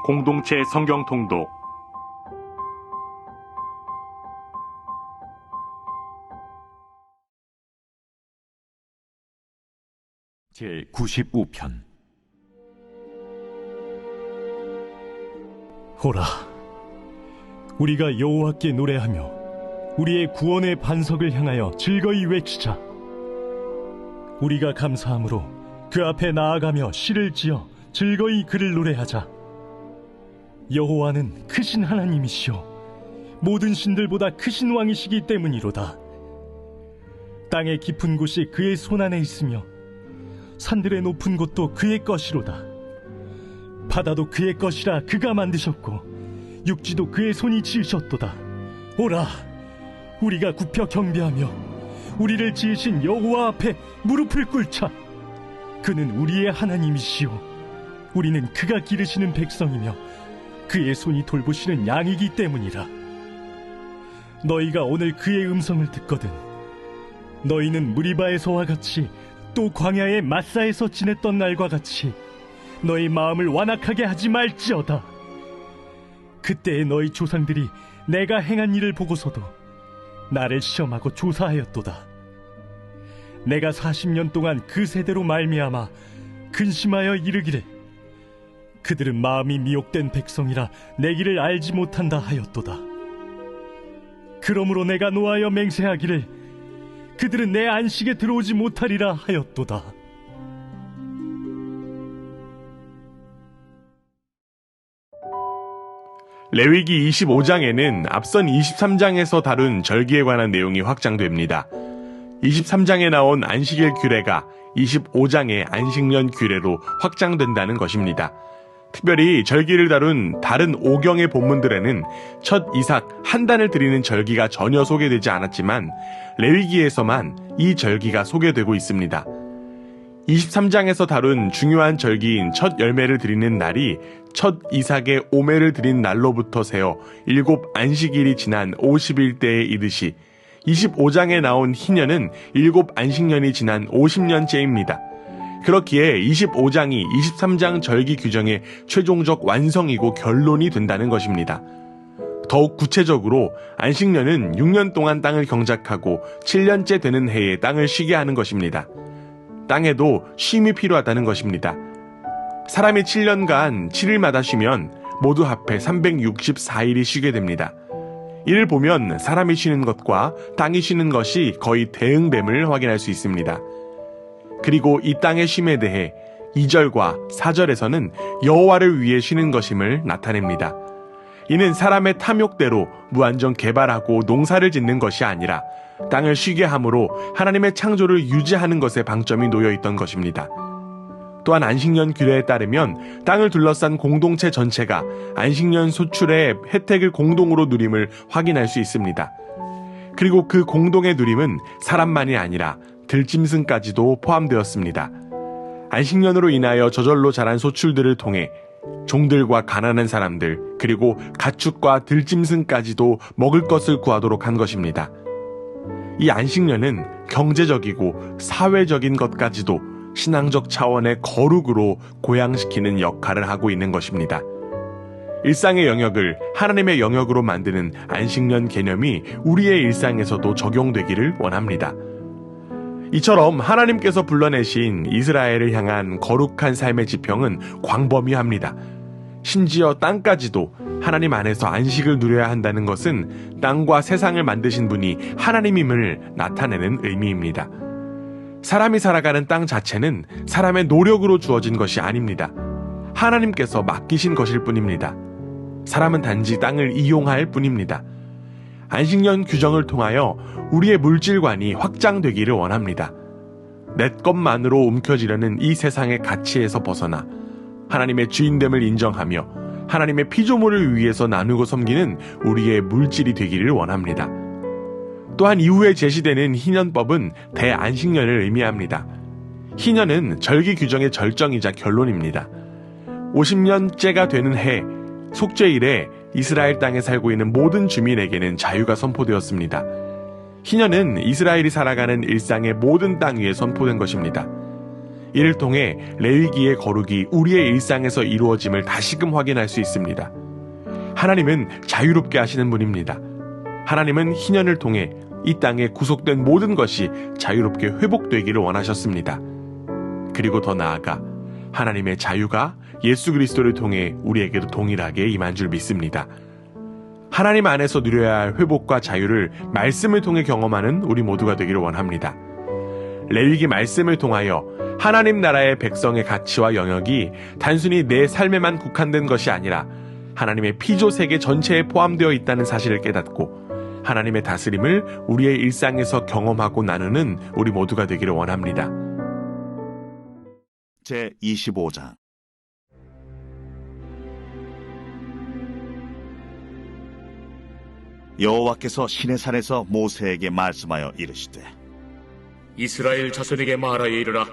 공동체 성경 통독 제95편. 호라, 우리가 여호와께 노래하며 우리의 구원의 반석을 향하여 즐거이 외치자. 우리가 감사함으로 그 앞에 나아가며 시를 지어 즐거이 그를 노래하자. 여호와는 크신 하나님이시요 모든 신들보다 크신 왕이시기 때문이로다. 땅의 깊은 곳이 그의 손안에 있으며 산들의 높은 곳도 그의 것이로다. 바다도 그의 것이라 그가 만드셨고 육지도 그의 손이 지으셨도다. 오라, 우리가 굽혀 경배하며 우리를 지으신 여호와 앞에 무릎을 꿇자. 그는 우리의 하나님이시요 우리는 그가 기르시는 백성이며 그의 손이 돌보시는 양이기 때문이라. 너희가 오늘 그의 음성을 듣거든 너희는 무리바에서와 같이 또 광야의 마사에서 지냈던 날과 같이 너희 마음을 완악하게 하지 말지어다. 그때의 너희 조상들이 내가 행한 일을 보고서도 나를 시험하고 조사하였도다. 내가 40년 동안 그 세대로 말미암아 근심하여 이르기를 그들은 마음이 미혹된 백성이라 내 길을 알지 못한다 하였도다. 그러므로 내가 노하여 맹세하기를 그들은 내 안식에 들어오지 못하리라 하였도다. 레위기 25장에는 앞선 23장에서 다룬 절기에 관한 내용이 확장됩니다. 23장에 나온 안식일 규례가 25장의 안식년 규례로 확장된다는 것입니다. 특별히 절기를 다룬 다른 5경의 본문들에는 첫 이삭 한 단을 드리는 절기가 전혀 소개되지 않았지만 레위기에서만 이 절기가 소개되고 있습니다. 23장에서 다룬 중요한 절기인 첫 열매를 드리는 날이 첫 이삭의 오매를 드린 날로부터 세어 7 안식일이 지난 50일째에 이르시 25장에 나온 희년은 7 안식년이 지난 50년째입니다. 그렇기에 25장이 23장 절기 규정의 최종적 완성이고 결론이 된다는 것입니다. 더욱 구체적으로 안식년은 6년 동안 땅을 경작하고 7년째 되는 해에 땅을 쉬게 하는 것입니다. 땅에도 쉼이 필요하다는 것입니다. 사람이 7년간 7일마다 쉬면 모두 합해 364일이 쉬게 됩니다. 이를 보면 사람이 쉬는 것과 땅이 쉬는 것이 거의 대응됨을 확인할 수 있습니다. 그리고 이 땅의 쉼에 대해 2절과 4절에서는 여호와를 위해 쉬는 것임을 나타냅니다. 이는 사람의 탐욕대로 무한정 개발하고 농사를 짓는 것이 아니라 땅을 쉬게 함으로 하나님의 창조를 유지하는 것에 방점이 놓여 있던 것입니다. 또한 안식년 규례에 따르면 땅을 둘러싼 공동체 전체가 안식년 소출의 혜택을 공동으로 누림을 확인할 수 있습니다. 그리고 그 공동의 누림은 사람만이 아니라 들짐승까지도 포함되었습니다. 안식년으로 인하여 저절로 자란 소출들을 통해 종들과 가난한 사람들 그리고 가축과 들짐승까지도 먹을 것을 구하도록 한 것입니다. 이 안식년은 경제적이고 사회적인 것까지도 신앙적 차원의 거룩으로 고양시키는 역할을 하고 있는 것입니다. 일상의 영역을 하나님의 영역으로 만드는 안식년 개념이 우리의 일상에서도 적용되기를 원합니다. 이처럼 하나님께서 불러내신 이스라엘을 향한 거룩한 삶의 지평은 광범위합니다. 심지어 땅까지도 하나님 안에서 안식을 누려야 한다는 것은 땅과 세상을 만드신 분이 하나님임을 나타내는 의미입니다. 사람이 살아가는 땅 자체는 사람의 노력으로 주어진 것이 아닙니다. 하나님께서 맡기신 것일 뿐입니다. 사람은 단지 땅을 이용할 뿐입니다. 안식년 규정을 통하여 우리의 물질관이 확장되기를 원합니다. 내 것만으로 움켜쥐려는 이 세상의 가치에서 벗어나 하나님의 주인됨을 인정하며 하나님의 피조물을 위해서 나누고 섬기는 우리의 물질이 되기를 원합니다. 또한 이후에 제시되는 희년법은 대안식년을 의미합니다. 희년은 절기 규정의 절정이자 결론입니다. 50년째가 되는 해 속죄일에 이스라엘 땅에 살고 있는 모든 주민에게는 자유가 선포되었습니다. 희년은 이스라엘이 살아가는 일상의 모든 땅 위에 선포된 것입니다. 이를 통해 레위기의 거룩이 우리의 일상에서 이루어짐을 다시금 확인할 수 있습니다. 하나님은 자유롭게 하시는 분입니다. 하나님은 희년을 통해 이 땅에 구속된 모든 것이 자유롭게 회복되기를 원하셨습니다. 그리고 더 나아가 하나님의 자유가 예수 그리스도를 통해 우리에게도 동일하게 임한 줄 믿습니다. 하나님 안에서 누려야 할 회복과 자유를 말씀을 통해 경험하는 우리 모두가 되기를 원합니다. 레위기 말씀을 통하여 하나님 나라의 백성의 가치와 영역이 단순히 내 삶에만 국한된 것이 아니라 하나님의 피조 세계 전체에 포함되어 있다는 사실을 깨닫고 하나님의 다스림을 우리의 일상에서 경험하고 나누는 우리 모두가 되기를 원합니다. 제25장 여호와께서 시내산에서 모세에게 말씀하여 이르시되 이스라엘 자손에게 말하여 이르라.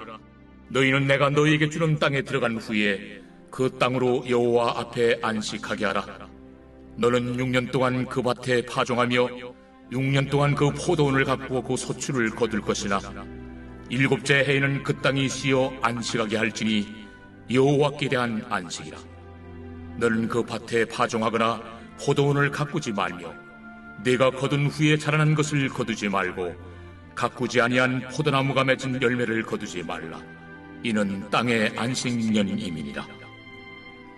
너희는 내가 너희에게 주는 땅에 들어간 후에 그 땅으로 여호와 앞에 안식하게 하라. 너는 6년 동안 그 밭에 파종하며 6년 동안 그 포도원을 가꾸어 그 소출을 거둘 것이나 7째 해에는 그 땅이 쉬어 안식하게 할지니 여호와께 대한 안식이라. 너는 그 밭에 파종하거나 포도원을 가꾸지 말며 내가 거둔 후에 자라난 것을 거두지 말고 가꾸지 아니한 포도나무가 맺은 열매를 거두지 말라. 이는 땅의 안식년임이니라.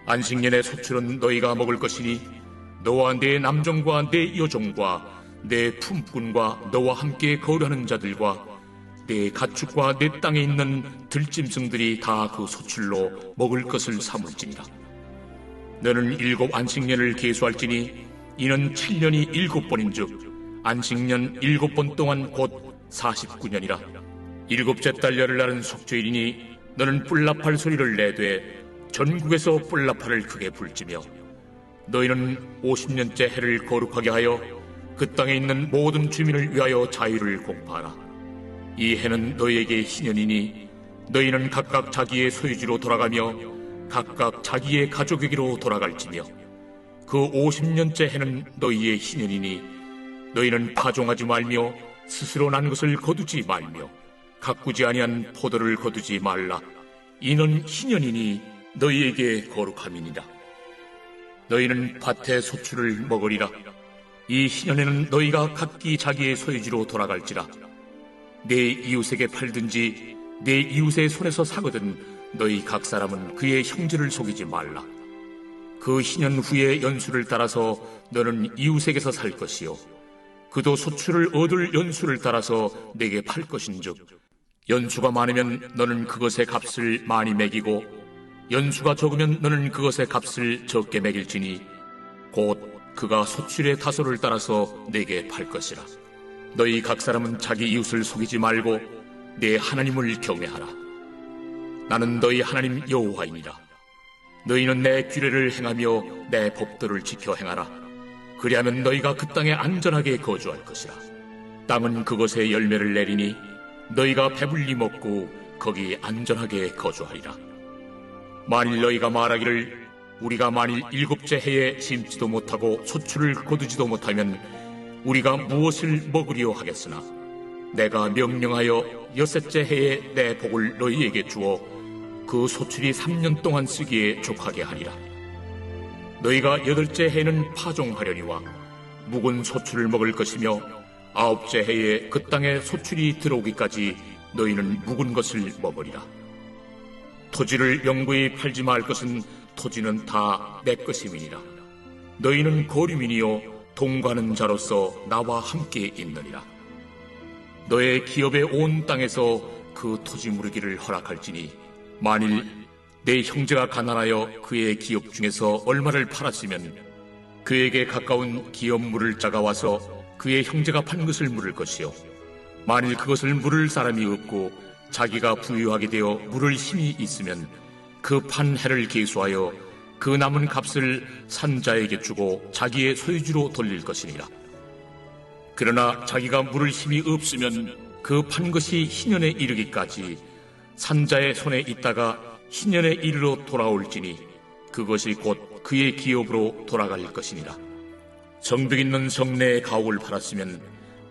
안식년의 소출은 너희가 먹을 것이니 너와 내 남종과 내 여종과 내 품꾼과 너와 함께 거류하는 자들과 내 가축과 내 땅에 있는 들짐승들이 다 그 소출로 먹을 것을 삼을지니라. 너는 7 안식년을 계수할지니 이는 7년이 7번인즉 안식년 7번 동안 곧 49년이라. 7째 달 열흘날은 속죄일이니 너는 뿔나팔 소리를 내되 전국에서 뿔나팔을 크게 불지며 너희는 50년째 해를 거룩하게 하여 그 땅에 있는 모든 주민을 위하여 자유를 공포하라. 이 해는 너희에게 희년이니 너희는 각각 자기의 소유지로 돌아가며 각각 자기의 가족에게로 돌아갈지며 그 50년째 해는 너희의 희년이니 너희는 파종하지 말며 스스로 난 것을 거두지 말며 가꾸지 아니한 포도를 거두지 말라. 이는 희년이니 너희에게 거룩함이니라. 너희는 밭의 소출을 먹으리라. 이 희년에는 너희가 각기 자기의 소유지로 돌아갈지라. 내 이웃에게 팔든지 내 이웃의 손에서 사거든 너희 각 사람은 그의 형제를 속이지 말라. 그 희년 후에 연수를 따라서 너는 이웃에게서 살 것이요 그도 소출을 얻을 연수를 따라서 내게 팔 것인즉 연수가 많으면 너는 그것의 값을 많이 매기고 연수가 적으면 너는 그것의 값을 적게 매길지니 곧 그가 소출의 다소를 따라서 내게 팔 것이라. 너희 각 사람은 자기 이웃을 속이지 말고 내 하나님을 경외하라. 나는 너희 하나님 여호와이니라. 너희는 내 규례를 행하며 내 법도를 지켜 행하라. 그리하면 너희가 그 땅에 안전하게 거주할 것이라. 땅은 그것에 열매를 내리니 너희가 배불리 먹고 거기 안전하게 거주하리라. 만일 너희가 말하기를 우리가 만일 7째 해에 심지도 못하고 소출을 거두지도 못하면 우리가 무엇을 먹으리요 하겠으나 내가 명령하여 6째 해에 내 복을 너희에게 주어 그 소출이 3년 동안 쓰기에 족하게 하리라. 너희가 8째 해에는 파종하려니와 묵은 소출을 먹을 것이며 9째 해에 그 땅에 소출이 들어오기까지 너희는 묵은 것을 먹으리라. 토지를 영구히 팔지 말 것은 토지는 다 내 것임이니라. 너희는 거류민이요 동거하는 자로서 나와 함께 있느니라. 너의 기업의 온 땅에서 그 토지 무르기를 허락할지니 만일 내 형제가 가난하여 그의 기업 중에서 얼마를 팔았으면 그에게 가까운 기업 물을 자가 와서 그의 형제가 판 것을 물을 것이요 만일 그것을 물을 사람이 없고 자기가 부유하게 되어 물을 힘이 있으면 그 판 해를 계수하여 그 남은 값을 산자에게 주고 자기의 소유주로 돌릴 것이니라. 그러나 자기가 물을 힘이 없으면 그 판 것이 희년에 이르기까지 산자의 손에 있다가 희년에 이르러 돌아올지니 그것이 곧 그의 기업으로 돌아갈 것이니라. 성벽 있는 성내의 가옥을 팔았으면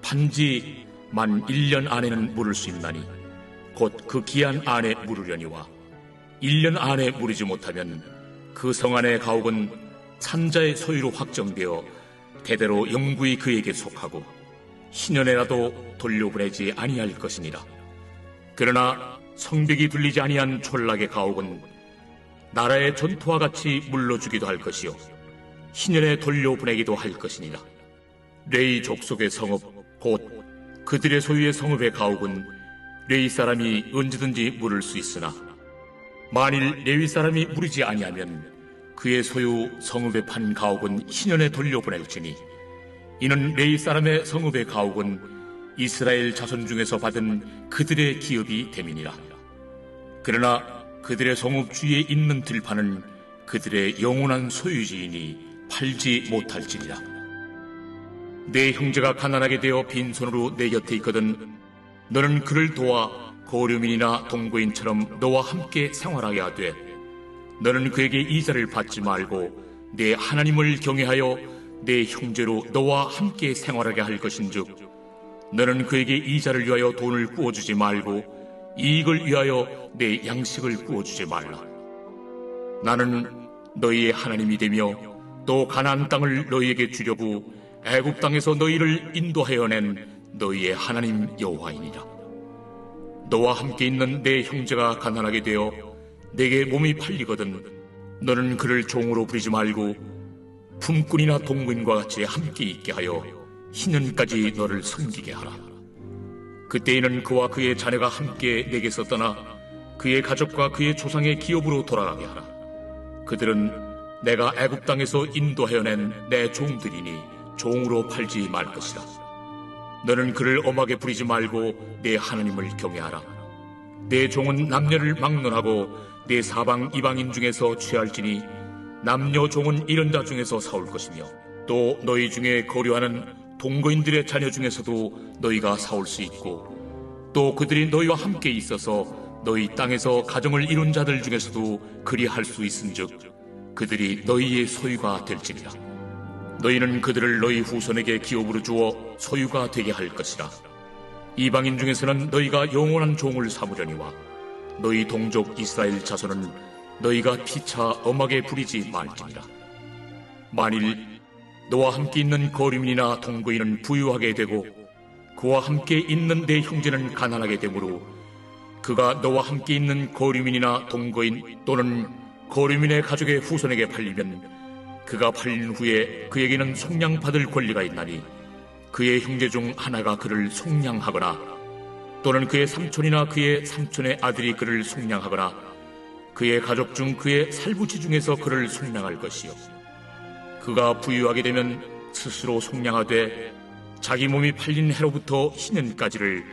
판지 만 1년 안에는 물을 수 있나니 곧 그 기한 안에 물으려니와 1년 안에 물으지 못하면 그 성 안의 가옥은 산자의 소유로 확정되어 대대로 영구히 그에게 속하고 희년에라도 돌려보내지 아니할 것이니라. 그러나 성벽이 둘리지 아니한 촌락의 가옥은 나라의 전투와 같이 물러주기도 할 것이요 희년에 돌려보내기도 할 것이니라. 레위 족속의 성읍 곧 그들의 소유의 성읍의 가옥은 레위 사람이 언제든지 물을 수 있으나 만일 레위 사람이 물이지 아니하면 그의 소유 성읍에 판 가옥은 희년에 돌려보낼지니 이는 레위 사람의 성읍의 가옥은 이스라엘 자손 중에서 받은 그들의 기업이 됨이니라. 그러나 그들의 성읍 주위에 있는 들판은 그들의 영원한 소유지이니 팔지 못할지니라. 내 형제가 가난하게 되어 빈손으로 내 곁에 있거든 너는 그를 도와 고류민이나 동거인처럼 너와 함께 생활하게 하되 너는 그에게 이자를 받지 말고 내 하나님을 경외하여 내 형제로 너와 함께 생활하게 할 것인즉 너는 그에게 이자를 위하여 돈을 구워주지 말고 이익을 위하여 내 양식을 구워주지 말라. 나는 너희의 하나님이 되며 또 가나안 땅을 너희에게 주려고 애굽 땅에서 너희를 인도하여 낸 너희의 하나님 여호와이니라. 너와 함께 있는 내 형제가 가난하게 되어 내게 몸이 팔리거든 너는 그를 종으로 부리지 말고 품꾼이나 동거인과 같이 함께 있게 하여 희년까지 너를 섬기게 하라. 그때에는 그와 그의 자녀가 함께 내게서 떠나 그의 가족과 그의 조상의 기업으로 돌아가게 하라. 그들은 내가 애굽 땅에서 인도하여 낸 내 종들이니 종으로 팔지 말 것이라. 너는 그를 엄하게 부리지 말고 내 하나님을 경외하라. 내 종은 남녀를 막론하고 내 사방 이방인 중에서 취할지니 남녀 종은 이런 자 중에서 사올 것이며 또 너희 중에 거류하는 동거인들의 자녀 중에서도 너희가 사올 수 있고 또 그들이 너희와 함께 있어서 너희 땅에서 가정을 이룬 자들 중에서도 그리할 수 있은즉 그들이 너희의 소유가 될지니라. 너희는 그들을 너희 후손에게 기업으로 주어 소유가 되게 할 것이라. 이방인 중에서는 너희가 영원한 종을 삼으려니와 너희 동족 이스라엘 자손은 너희가 피차 엄하게 부리지 말지니라. 만일 너와 함께 있는 거류민이나 동거인은 부유하게 되고 그와 함께 있는 내 형제는 가난하게 되므로 그가 너와 함께 있는 거류민이나 동거인 또는 거류민의 가족의 후손에게 팔리면 그가 팔린 후에 그에게는 속량받을 권리가 있나니 그의 형제 중 하나가 그를 속량하거나 또는 그의 삼촌이나 그의 삼촌의 아들이 그를 속량하거나 그의 가족 중 그의 살부치 중에서 그를 속량할 것이요 그가 부유하게 되면 스스로 속량하되 자기 몸이 팔린 해로부터 희년까지를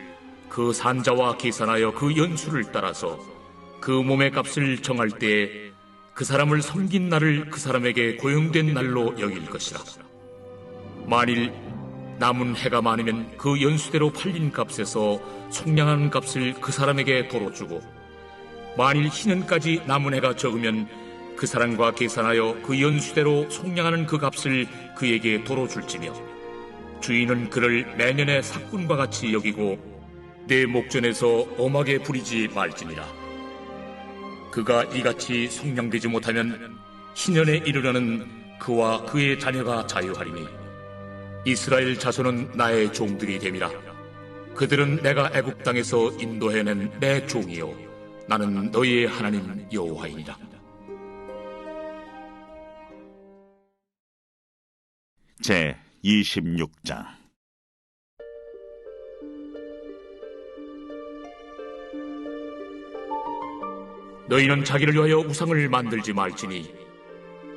그 산자와 계산하여 그 연수를 따라서 그 몸의 값을 정할 때에 그 사람을 섬긴 날을 그 사람에게 고용된 날로 여길 것이라. 만일 남은 해가 많으면 그 연수대로 팔린 값에서 속량한 값을 그 사람에게 도로 주고 만일 희년까지 남은 해가 적으면 그 사람과 계산하여 그 연수대로 속량하는 그 값을 그에게 도로 줄지며 주인은 그를 매년의 삭군과 같이 여기고 내 목전에서 엄하게 부리지 말지니라. 그가 이같이 속량되지 못하면 희년에 이르려는 그와 그의 자녀가 자유하리니 이스라엘 자손은 나의 종들이 됨이라. 그들은 내가 애굽 땅에서 인도해낸 내 종이요 나는 너희의 하나님 여호와이니라. 제 26장. 너희는 자기를 위하여 우상을 만들지 말지니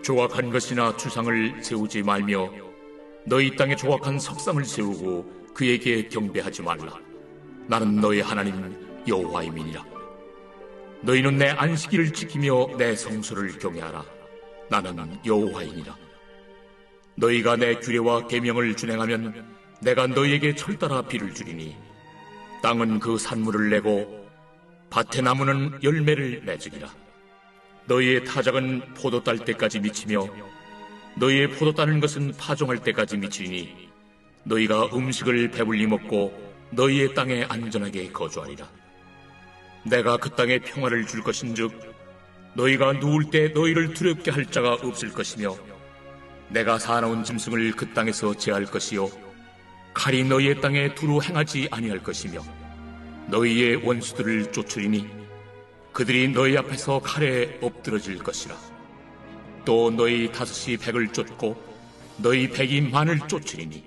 조각한 것이나 주상을 세우지 말며 너희 땅에 조각한 석상을 세우고 그에게 경배하지 말라. 나는 너희 하나님 여호와임이니라. 너희는 내 안식일을 지키며 내 성소를 경외하라. 나는 여호와이니라. 너희가 내 규례와 계명을 준행하면 내가 너희에게 철따라 비를 주리니 땅은 그 산물을 내고 밭의 나무는 열매를 맺으리라. 너희의 타작은 포도 딸 때까지 미치며 너희의 포도 따는 것은 파종할 때까지 미치리니 너희가 음식을 배불리 먹고 너희의 땅에 안전하게 거주하리라. 내가 그 땅에 평화를 줄 것인즉 너희가 누울 때 너희를 두렵게 할 자가 없을 것이며 내가 사나운 짐승을 그 땅에서 제할 것이요 칼이 너희의 땅에 두루 행하지 아니할 것이며 너희의 원수들을 쫓으리니 그들이 너희 앞에서 칼에 엎드러질 것이라. 또 너희 다섯이 백을 쫓고 너희 백이 만을 쫓으리니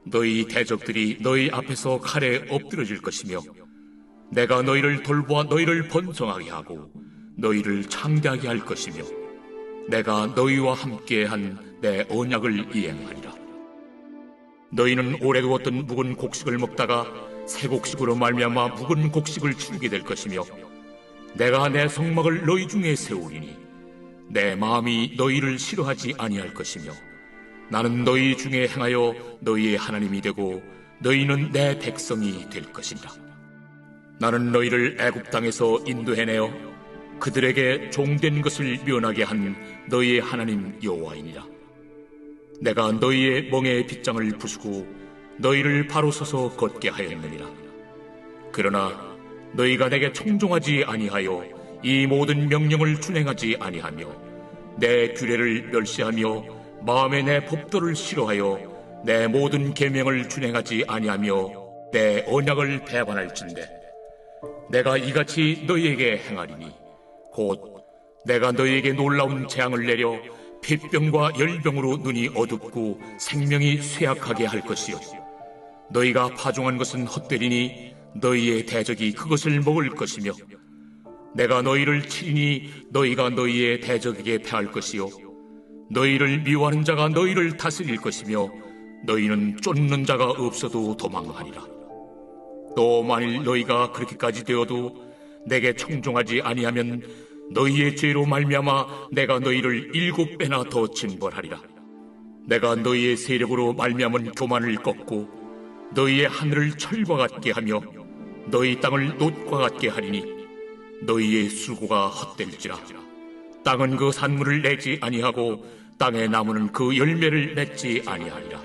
너희 대적들이 너희 앞에서 칼에 엎드러질 것이며 내가 너희를 돌보아 너희를 번성하게 하고 너희를 창대하게 할 것이며 내가 너희와 함께한 내 언약을 이행하리라. 너희는 오래 두었던 묵은 곡식을 먹다가 새 곡식으로 말미암아 묵은 곡식을 치르게 될 것이며 내가 내 성막을 너희 중에 세우리니 내 마음이 너희를 싫어하지 아니할 것이며 나는 너희 중에 행하여 너희의 하나님이 되고 너희는 내 백성이 될 것이니라. 나는 너희를 애굽 땅에서 인도해내어 그들에게 종된 것을 면하게 한 너희의 하나님 여호와이니라. 내가 너희의 멍에의 빗장을 부수고 너희를 바로 서서 걷게 하였느니라. 그러나 너희가 내게 청종하지 아니하여 이 모든 명령을 준행하지 아니하며 내 규례를 멸시하며 마음에 내 법도를 싫어하여 내 모든 계명을 준행하지 아니하며 내 언약을 배반할진대 내가 이같이 너희에게 행하리니 곧 내가 너희에게 놀라운 재앙을 내려 폐병과 열병으로 눈이 어둡고 생명이 쇠약하게 할 것이요 너희가 파종한 것은 헛되리니 너희의 대적이 그것을 먹을 것이며 내가 너희를 치리니 너희가 너희의 대적에게 패할 것이요 너희를 미워하는 자가 너희를 다스릴 것이며 너희는 쫓는 자가 없어도 도망하리라. 또 만일 너희가 그렇게까지 되어도 내게 청종하지 아니하면 너희의 죄로 말미암아 내가 너희를 7배나 더 징벌하리라. 내가 너희의 세력으로 말미암은 교만을 꺾고 너희의 하늘을 철과 같게 하며 너희 땅을 놋과 같게 하리니 너희의 수고가 헛될지라. 땅은 그 산물을 내지 아니하고 땅의 나무는 그 열매를 맺지 아니하리라.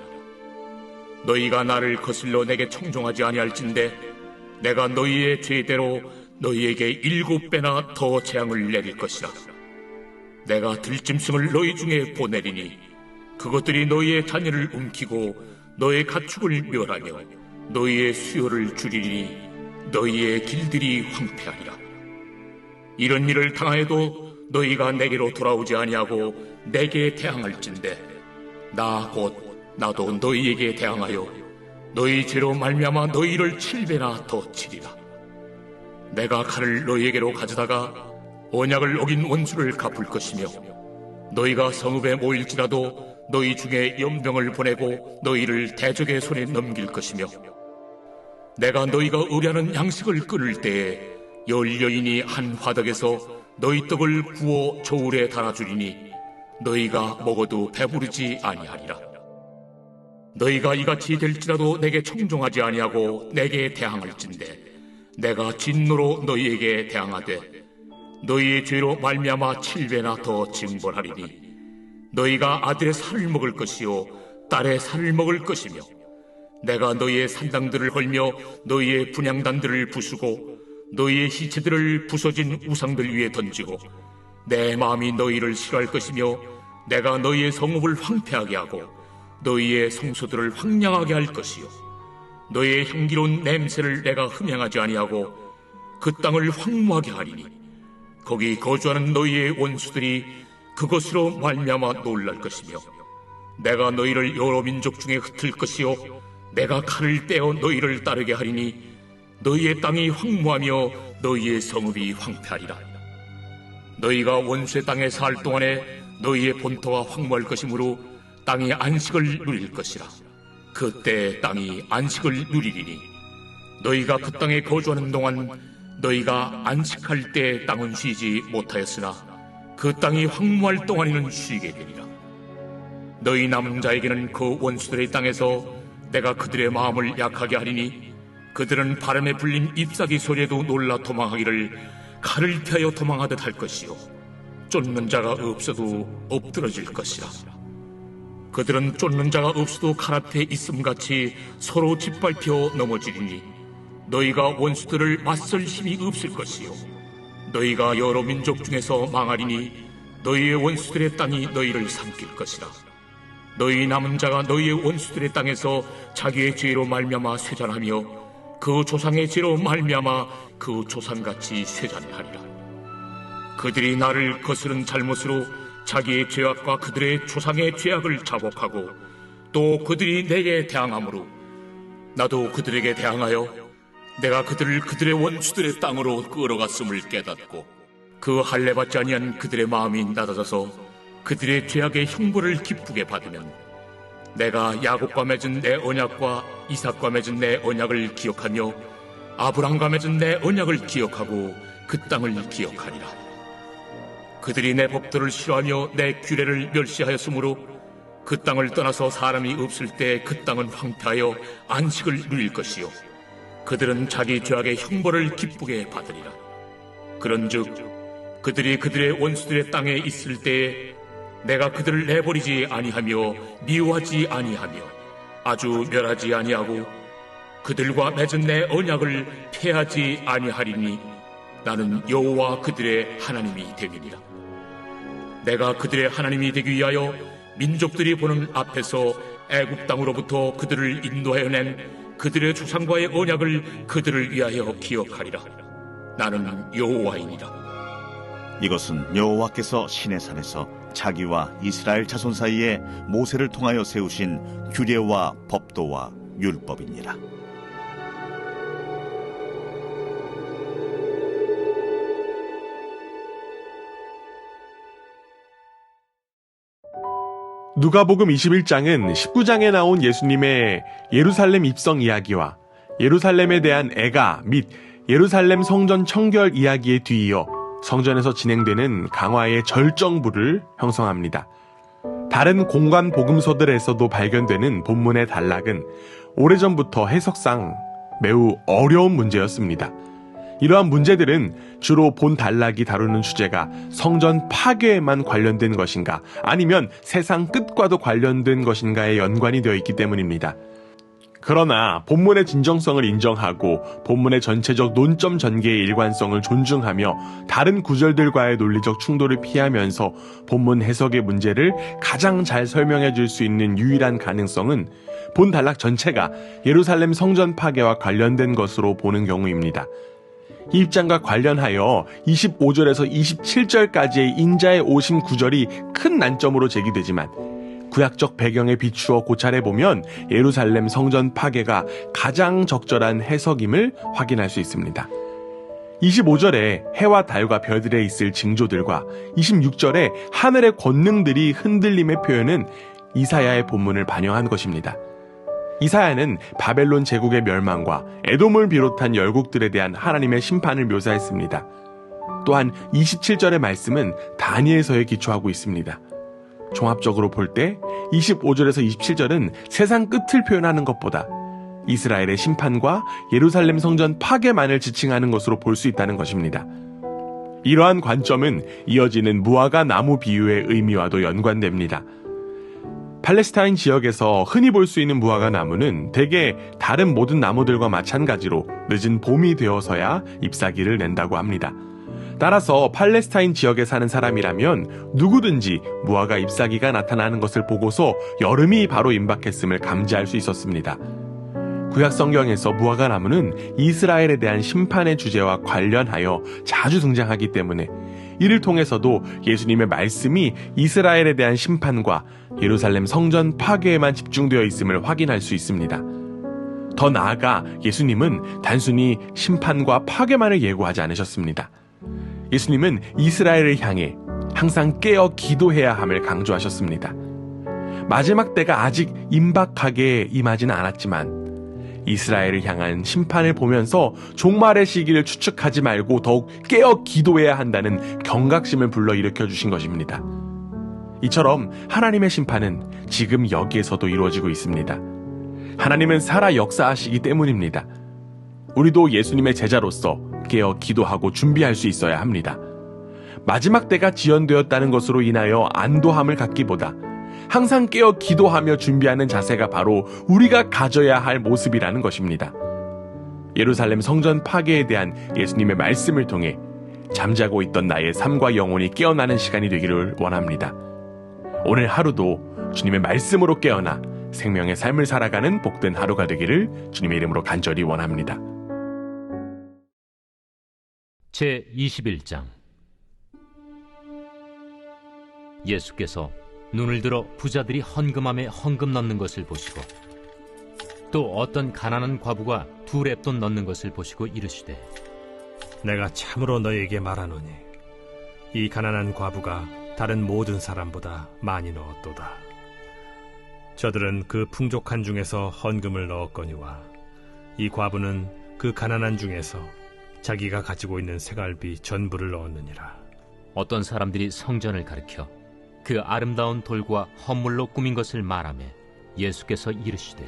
너희가 나를 거슬러 내게 청종하지 아니할진대 내가 너희의 죄대로 너희에게 7배나 더 재앙을 내릴 것이라. 내가 들짐승을 너희 중에 보내리니 그것들이 너희의 자녀를 움키고 너의 가축을 멸하며 너희의 수요를 줄이니 너희의 길들이 황폐하리라. 이런 일을 당하여도 너희가 내게로 돌아오지 아니하고 내게 대항할진대 나 곧 나도 너희에게 대항하여 너희 죄로 말미암아 너희를 7배나 더 치리라. 내가 칼을 너희에게로 가져다가 언약을 어긴 원수를 갚을 것이며 너희가 성읍에 모일지라도 너희 중에 연병을 보내고 너희를 대적의 손에 넘길 것이며 내가 너희가 의뢰하는 양식을 끊을 때에 열 여인이 한 화덕에서 너희 떡을 구워 저울에 달아주리니 너희가 먹어도 배부르지 아니하리라. 너희가 이같이 될지라도 내게 청종하지 아니하고 내게 대항할진대 내가 진노로 너희에게 대항하되 너희의 죄로 말미암아 7배나 더 징벌하리니 너희가 아들의 살을 먹을 것이요 딸의 살을 먹을 것이며 내가 너희의 산당들을 헐며 너희의 분향단들을 부수고 너희의 시체들을 부서진 우상들 위에 던지고 내 마음이 너희를 싫어할 것이며 내가 너희의 성읍을 황폐하게 하고 너희의 성소들을 황량하게 할 것이요 너희의 향기로운 냄새를 내가 흠향하지 아니하고 그 땅을 황무하게 하리니 거기 거주하는 너희의 원수들이 그것으로 말미암아 놀랄 것이며 내가 너희를 여러 민족 중에 흩을 것이요 내가 칼을 떼어 너희를 따르게 하리니 너희의 땅이 황무하며 너희의 성읍이 황폐하리라. 너희가 원수의 땅에 살 동안에 너희의 본토가 황무할 것이므로 땅이 안식을 누릴 것이라. 그때 땅이 안식을 누리리니 너희가 그 땅에 거주하는 동안 너희가 안식할 때 땅은 쉬지 못하였으나 그 땅이 황무할 동안에는 쉬게 되리라. 너희 남은 자에게는 그 원수들의 땅에서 내가 그들의 마음을 약하게 하리니 그들은 바람에 불린 잎사귀 소리에도 놀라 도망하기를 칼을 피하여 도망하듯 할 것이요 쫓는 자가 없어도 엎드러질 것이라. 그들은 쫓는 자가 없어도 칼 앞에 있음같이 서로 짓밟혀 넘어지리니 너희가 원수들을 맞설 힘이 없을 것이요 너희가 여러 민족 중에서 망하리니 너희의 원수들의 땅이 너희를 삼킬 것이라. 너희 남은 자가 너희의 원수들의 땅에서 자기의 죄로 말미암아 쇠잔하며 그 조상의 죄로 말미암아 그 조상같이 쇠잔하리라. 그들이 나를 거스른 잘못으로 자기의 죄악과 그들의 조상의 죄악을 자복하고 또 그들이 내게 대항함으로 나도 그들에게 대항하여 내가 그들을 그들의 원수들의 땅으로 끌어갔음을 깨닫고 그 할례받지 아니한 그들의 마음이 낮아져서 그들의 죄악의 형벌을 기쁘게 받으면 내가 야곱과 맺은 내 언약과 이삭과 맺은 내 언약을 기억하며 아브람과 맺은 내 언약을 기억하고 그 땅을 기억하리라. 그들이 내 법도를 싫어하며 내 규례를 멸시하였으므로 그 땅을 떠나서 사람이 없을 때 그 땅은 황폐하여 안식을 누릴 것이요 그들은 자기 죄악의 형벌을 기쁘게 받으리라. 그런즉 그들이 그들의 원수들의 땅에 있을 때에 내가 그들을 내버리지 아니하며 미워하지 아니하며 아주 멸하지 아니하고 그들과 맺은 내 언약을 폐하지 아니하리니 나는 여호와 그들의 하나님이 되리라. 내가 그들의 하나님이 되기 위하여 민족들이 보는 앞에서 애굽 땅으로부터 그들을 인도하여 낸 그들의 조상과의 언약을 그들을 위하여 기억하리라. 나는 여호와이니라. 이것은 여호와께서 시내산에서 자기와 이스라엘 자손 사이에 모세를 통하여 세우신 규례와 법도와 율법이니라. 누가복음 21장은 19장에 나온 예수님의 예루살렘 입성 이야기와 예루살렘에 대한 애가 및 예루살렘 성전 청결 이야기에 뒤이어 성전에서 진행되는 강화의 절정부를 형성합니다. 다른 공관 복음서들에서도 발견되는 본문의 단락은 오래전부터 해석상 매우 어려운 문제였습니다. 이러한 문제들은 주로 본 단락이 다루는 주제가 성전 파괴에만 관련된 것인가 아니면 세상 끝과도 관련된 것인가에 연관이 되어 있기 때문입니다. 그러나 본문의 진정성을 인정하고 본문의 전체적 논점 전개의 일관성을 존중하며 다른 구절들과의 논리적 충돌을 피하면서 본문 해석의 문제를 가장 잘 설명해 줄 수 있는 유일한 가능성은 본 단락 전체가 예루살렘 성전 파괴와 관련된 것으로 보는 경우입니다. 이 입장과 관련하여 25절에서 27절까지의 인자의 오심 구절이 큰 난점으로 제기되지만 구약적 배경에 비추어 고찰해보면 예루살렘 성전 파괴가 가장 적절한 해석임을 확인할 수 있습니다. 25절에 해와 달과 별들에 있을 징조들과 26절에 하늘의 권능들이 흔들림의 표현은 이사야의 본문을 반영한 것입니다. 이사야는 바벨론 제국의 멸망과 에돔을 비롯한 열국들에 대한 하나님의 심판을 묘사했습니다. 또한 27절의 말씀은 다니엘서에 기초하고 있습니다. 종합적으로 볼 때 25절에서 27절은 세상 끝을 표현하는 것보다 이스라엘의 심판과 예루살렘 성전 파괴만을 지칭하는 것으로 볼 수 있다는 것입니다. 이러한 관점은 이어지는 무화과 나무 비유의 의미와도 연관됩니다. 팔레스타인 지역에서 흔히 볼 수 있는 무화과 나무는 대개 다른 모든 나무들과 마찬가지로 늦은 봄이 되어서야 잎사귀를 낸다고 합니다. 따라서 팔레스타인 지역에 사는 사람이라면 누구든지 무화과 잎사귀가 나타나는 것을 보고서 여름이 바로 임박했음을 감지할 수 있었습니다. 구약 성경에서 무화과 나무는 이스라엘에 대한 심판의 주제와 관련하여 자주 등장하기 때문에 이를 통해서도 예수님의 말씀이 이스라엘에 대한 심판과 예루살렘 성전 파괴에만 집중되어 있음을 확인할 수 있습니다. 더 나아가 예수님은 단순히 심판과 파괴만을 예고하지 않으셨습니다. 예수님은 이스라엘을 향해 항상 깨어 기도해야 함을 강조하셨습니다. 마지막 때가 아직 임박하게 임하지는 않았지만 이스라엘을 향한 심판을 보면서 종말의 시기를 추측하지 말고 더욱 깨어 기도해야 한다는 경각심을 불러일으켜 주신 것입니다. 이처럼 하나님의 심판은 지금 여기에서도 이루어지고 있습니다. 하나님은 살아 역사하시기 때문입니다. 우리도 예수님의 제자로서 깨어 기도하고 준비할 수 있어야 합니다. 마지막 때가 지연되었다는 것으로 인하여 안도함을 갖기보다 항상 깨어 기도하며 준비하는 자세가 바로 우리가 가져야 할 모습이라는 것입니다. 예루살렘 성전 파괴에 대한 예수님의 말씀을 통해 잠자고 있던 나의 삶과 영혼이 깨어나는 시간이 되기를 원합니다. 오늘 하루도 주님의 말씀으로 깨어나 생명의 삶을 살아가는 복된 하루가 되기를 주님의 이름으로 간절히 원합니다. 제21장. 예수께서 눈을 들어 부자들이 헌금함에 헌금 넣는 것을 보시고 또 어떤 가난한 과부가 2렙돈 넣는 것을 보시고 이르시되, 내가 참으로 너희에게 말하노니 이 가난한 과부가 다른 모든 사람보다 많이 넣었도다. 저들은 그 풍족한 중에서 헌금을 넣었거니와 이 과부는 그 가난한 중에서 자기가 가지고 있는 생활비 전부를 넣었느니라. 어떤 사람들이 성전을 가리켜 그 아름다운 돌과 헌물로 꾸민 것을 말하며 예수께서 이르시되,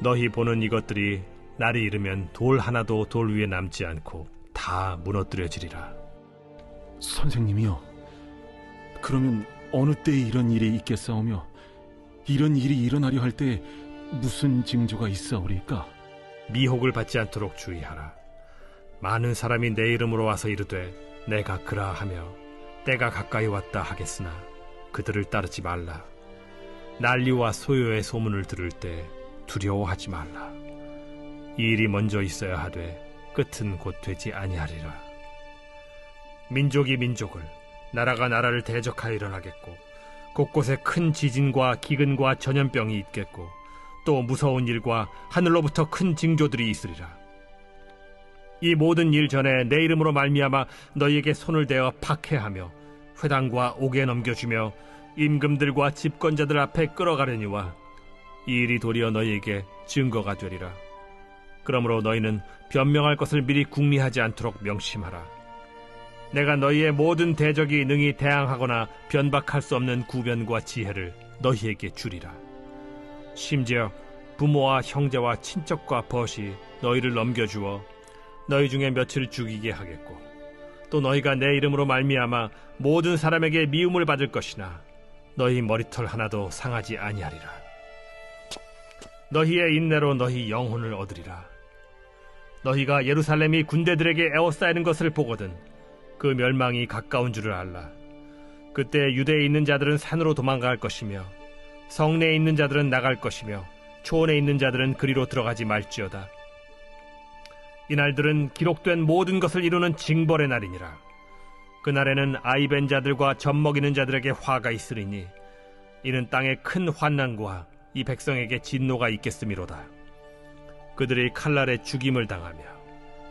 너희 보는 이것들이 날이 이르면 돌 하나도 돌 위에 남지 않고 다 무너뜨려지리라. 선생님이요, 그러면 어느 때에 이런 일이 있겠사오며 이런 일이 일어나려 할 때 무슨 징조가 있사오리까? 미혹을 받지 않도록 주의하라. 많은 사람이 내 이름으로 와서 이르되 내가 그라 하며 때가 가까이 왔다 하겠으나 그들을 따르지 말라. 난리와 소요의 소문을 들을 때 두려워하지 말라. 이 일이 먼저 있어야 하되 끝은 곧 되지 아니하리라. 민족이 민족을, 나라가 나라를 대적하여 일어나겠고 곳곳에 큰 지진과 기근과 전염병이 있겠고 또 무서운 일과 하늘로부터 큰 징조들이 있으리라. 이 모든 일 전에 내 이름으로 말미암아 너희에게 손을 대어 박해하며 회당과 옥에 넘겨주며 임금들과 집권자들 앞에 끌어가려니와 이 일이 도리어 너희에게 증거가 되리라. 그러므로 너희는 변명할 것을 미리 궁리하지 않도록 명심하라. 내가 너희의 모든 대적이 능히 대항하거나 변박할 수 없는 구변과 지혜를 너희에게 주리라. 심지어 부모와 형제와 친척과 벗이 너희를 넘겨주어 너희 중에 며칠 죽이게 하겠고 또 너희가 내 이름으로 말미암아 모든 사람에게 미움을 받을 것이나 너희 머리털 하나도 상하지 아니하리라. 너희의 인내로 너희 영혼을 얻으리라. 너희가 예루살렘이 군대들에게 에워싸이는 것을 보거든 그 멸망이 가까운 줄을 알라. 그때 유대에 있는 자들은 산으로 도망갈 것이며 성내에 있는 자들은 나갈 것이며 초원에 있는 자들은 그리로 들어가지 말지어다. 이날들은 기록된 모든 것을 이루는 징벌의 날이니라. 그날에는 아이벤 자들과 젖먹이는 자들에게 화가 있으리니 이는 땅에 큰 환난과 이 백성에게 진노가 있겠음이로다. 그들이 칼날에 죽임을 당하며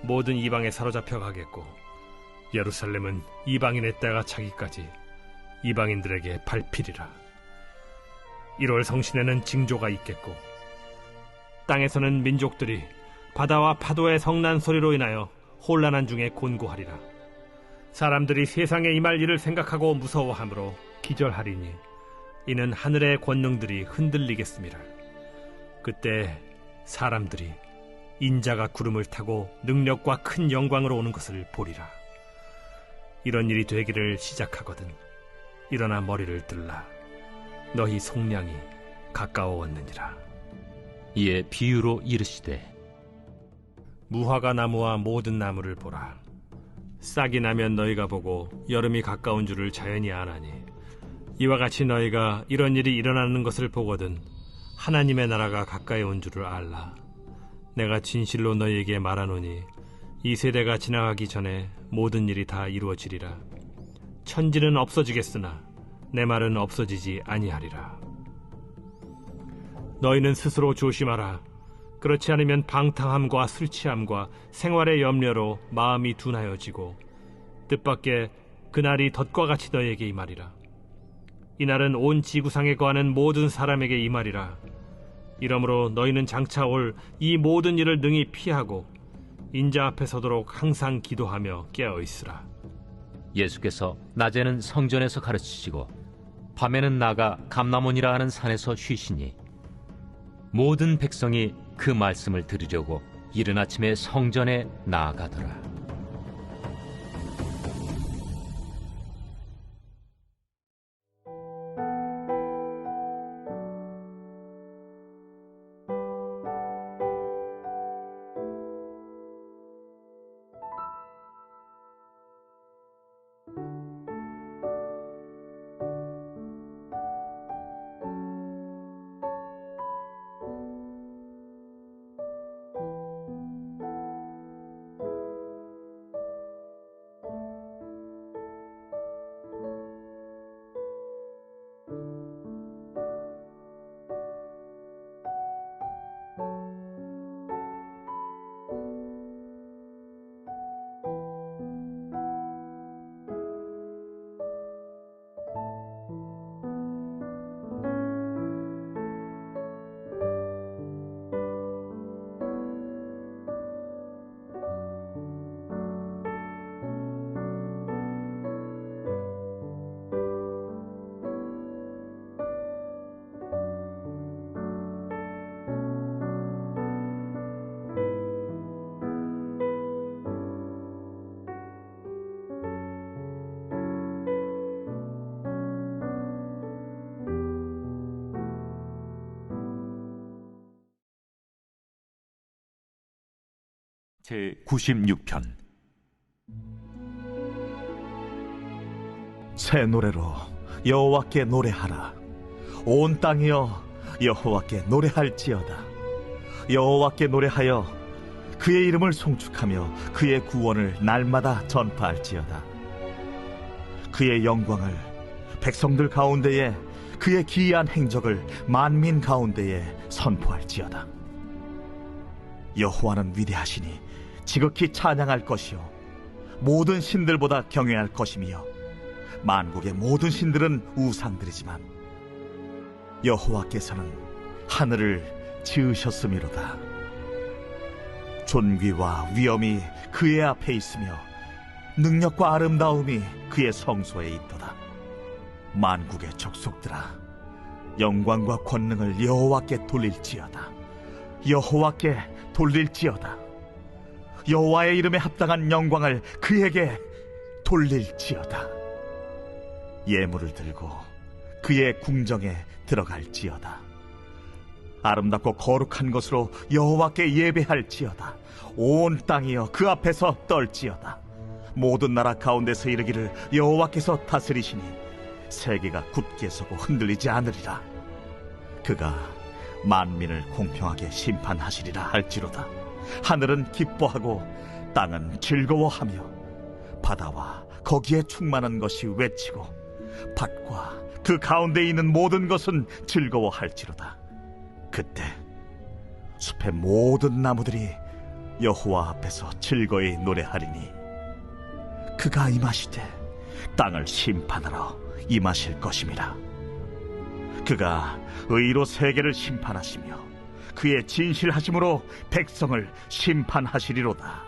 모든 이방에 사로잡혀 가겠고 예루살렘은 이방인의 때가 차기까지 이방인들에게 밟히리라. 1월 성신에는 징조가 있겠고 땅에서는 민족들이 바다와 파도의 성난 소리로 인하여 혼란한 중에 곤고하리라. 사람들이 세상에 임할 일을 생각하고 무서워하므로 기절하리니 이는 하늘의 권능들이 흔들리겠습니다. 그때 사람들이 인자가 구름을 타고 능력과 큰 영광으로 오는 것을 보리라. 이런 일이 되기를 시작하거든 일어나 머리를 들라. 너희 속량이 가까워왔느니라. 이에 비유로 이르시되, 무화과 나무와 모든 나무를 보라. 싹이 나면 너희가 보고 여름이 가까운 줄을 자연히 아나니 이와 같이 너희가 이런 일이 일어나는 것을 보거든 하나님의 나라가 가까이 온 줄을 알라. 내가 진실로 너희에게 말하노니 이 세대가 지나가기 전에 모든 일이 다 이루어지리라. 천지는 없어지겠으나 내 말은 없어지지 아니하리라. 너희는 스스로 조심하라. 그렇지 않으면 방탕함과 술 취함과 생활의 염려로 마음이 둔하여지고 뜻밖의 그날이 덫과 같이 너희에게 임하리라. 이날은 온 지구상에 거하는 모든 사람에게 임하리라. 이러므로 너희는 장차 올 이 모든 일을 능히 피하고 인자 앞에 서도록 항상 기도하며 깨어있으라. 예수께서 낮에는 성전에서 가르치시고 밤에는 나가 감람원이라 하는 산에서 쉬시니 모든 백성이 그 말씀을 들으려고 이른 아침에 성전에 나아가더라. 제96편. 새 노래로 여호와께 노래하라. 온 땅이여 여호와께 노래할지어다. 여호와께 노래하여 그의 이름을 송축하며 그의 구원을 날마다 전파할지어다. 그의 영광을 백성들 가운데에, 그의 기이한 행적을 만민 가운데에 선포할지어다. 여호와는 위대하시니 지극히 찬양할 것이요 모든 신들보다 경외할 것이며, 만국의 모든 신들은 우상들이지만 여호와께서는 하늘을 지으셨음이로다. 존귀와 위엄이 그의 앞에 있으며 능력과 아름다움이 그의 성소에 있도다. 만국의 족속들아, 영광과 권능을 여호와께 돌릴지어다. 여호와께 돌릴지어다. 여호와의 이름에 합당한 영광을 그에게 돌릴지어다. 예물을 들고 그의 궁정에 들어갈지어다. 아름답고 거룩한 것으로 여호와께 예배할지어다. 온 땅이여 그 앞에서 떨지어다. 모든 나라 가운데서 이르기를 여호와께서 다스리시니 세계가 굳게 서고 흔들리지 않으리라. 그가 만민을 공평하게 심판하시리라 할지로다. 하늘은 기뻐하고 땅은 즐거워하며 바다와 거기에 충만한 것이 외치고 밭과 그 가운데 있는 모든 것은 즐거워할지로다. 그때 숲의 모든 나무들이 여호와 앞에서 즐거이 노래하리니 그가 임하시되 땅을 심판하러 임하실 것임이라. 그가 의로 세계를 심판하시며 그의 진실하심으로 백성을 심판하시리로다.